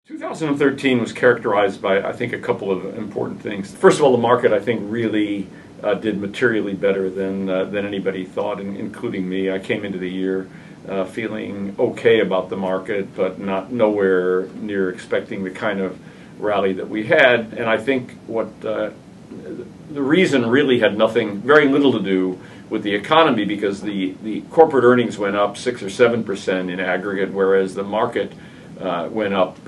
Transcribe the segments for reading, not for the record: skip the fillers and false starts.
2013 was characterized by, I think, a couple of important things. First of all, the market, I think, really did materially better than anybody thought, including me. I came into the year feeling okay about the market, but nowhere near expecting the kind of rally that we had. And I think what the reason really had very little to do with the economy, because the corporate earnings went up 6 or 7% in aggregate, whereas the market went up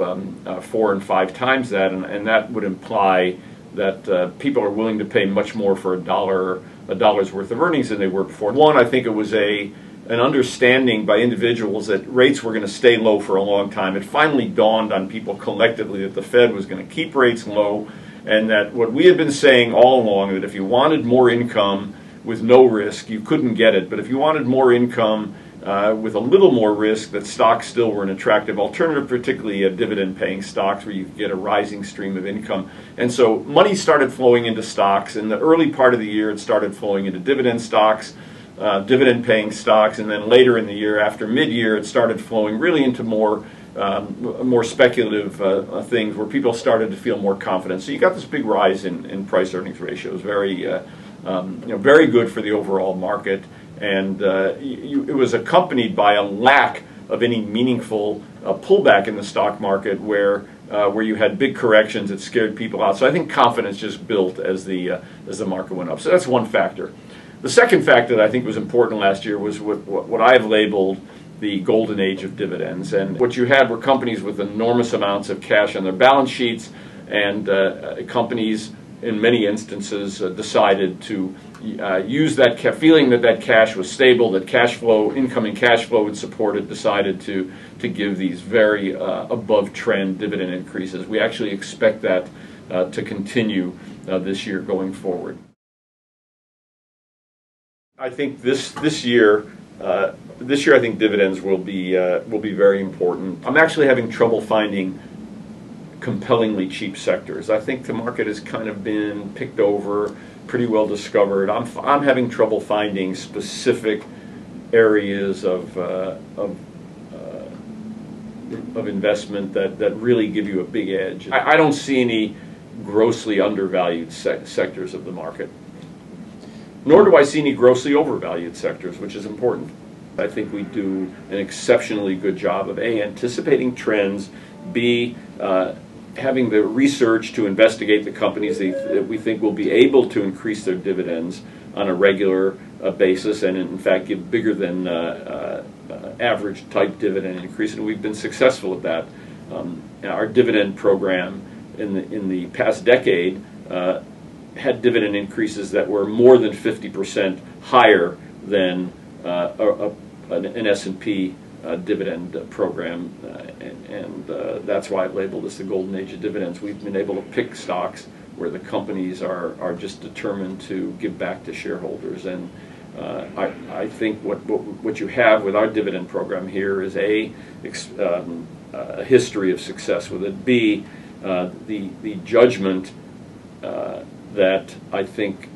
4 and 5 times that, and that would imply that people are willing to pay much more for a dollar's worth of earnings than they were before. One, I think it was an understanding by individuals that rates were going to stay low for a long time. It finally dawned on people collectively that the Fed was going to keep rates low, and that what we had been saying all along, that if you wanted more income with no risk, you couldn't get it, but if you wanted more income with a little more risk, that stocks still were an attractive alternative, particularly dividend-paying stocks where you could get a rising stream of income. And so money started flowing into stocks. In the early part of the year, it started flowing into dividend stocks, dividend-paying stocks, and then later in the year, after mid-year, it started flowing really into more speculative things where people started to feel more confident. So you got this big rise in price-earnings ratios, very good for the overall market. And it was accompanied by a lack of any meaningful pullback in the stock market where you had big corrections that scared people out. So I think confidence just built as the market went up. So that's one factor. The second factor that I think was important last year was what I've labeled the golden age of dividends. And what you had were companies with enormous amounts of cash on their balance sheets, and companies in many instances decided to use that feeling that cash was stable, that cash flow, incoming cash flow would support it, decided to give these very above trend dividend increases. We actually expect that to continue this year going forward. I think this year I think dividends will be very important. I'm actually having trouble finding compellingly cheap sectors. I think the market has kind of been picked over, pretty well discovered. I'm having trouble finding specific areas of investment that really give you a big edge. I don't see any grossly undervalued sectors of the market, nor do I see any grossly overvalued sectors, which is important. I think we do an exceptionally good job of A, anticipating trends, B, having the research to investigate the companies that we think will be able to increase their dividends on a regular basis, and in fact give bigger than average type dividend increase, and we've been successful at that. Our dividend program in the past decade had dividend increases that were more than 50% higher than an S&P dividend program, and that's why I've labeled this the golden age of dividends. We've been able to pick stocks where the companies are just determined to give back to shareholders, and I think what you have with our dividend program here is a history of success with it. B, the judgment that I think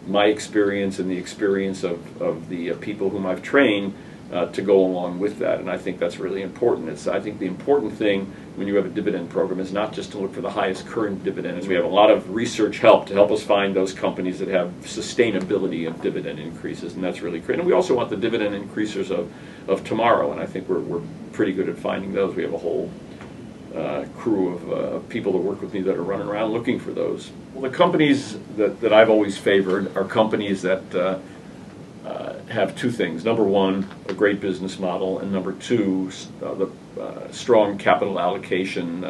my experience and the experience of the people whom I've trained to go along with that, and I think that's really important. I think the important thing when you have a dividend program is not just to look for the highest current dividend. We have a lot of research help to help us find those companies that have sustainability of dividend increases, and that's really great. And we also want the dividend increasers of tomorrow, and I think we're pretty good at finding those. We have a whole crew of people that work with me that are running around looking for those. Well, the companies that I've always favored are companies that have two things. Number one, a great business model, and number two, the strong capital allocation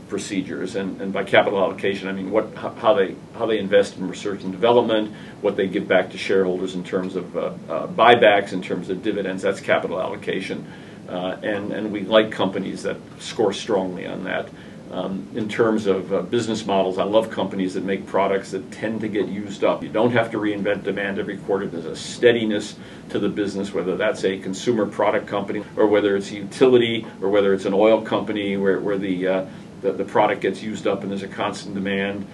procedures. And by capital allocation, I mean how they invest in research and development, what they give back to shareholders in terms of buybacks, in terms of dividends. That's capital allocation, and we like companies that score strongly on that. In terms of business models, I love companies that make products that tend to get used up. You don't have to reinvent demand every quarter. There's a steadiness to the business, whether that's a consumer product company or whether it's a utility or whether it's an oil company where the product gets used up and there's a constant demand.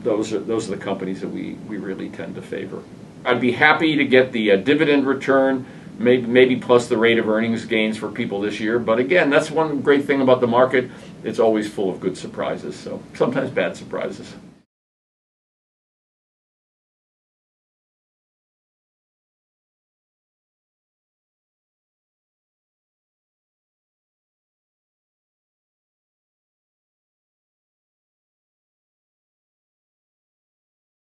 Those are the companies that we really tend to favor. I'd be happy to get the dividend return maybe plus the rate of earnings gains for people this year. But again, that's one great thing about the market. It's always full of good surprises, so sometimes bad surprises.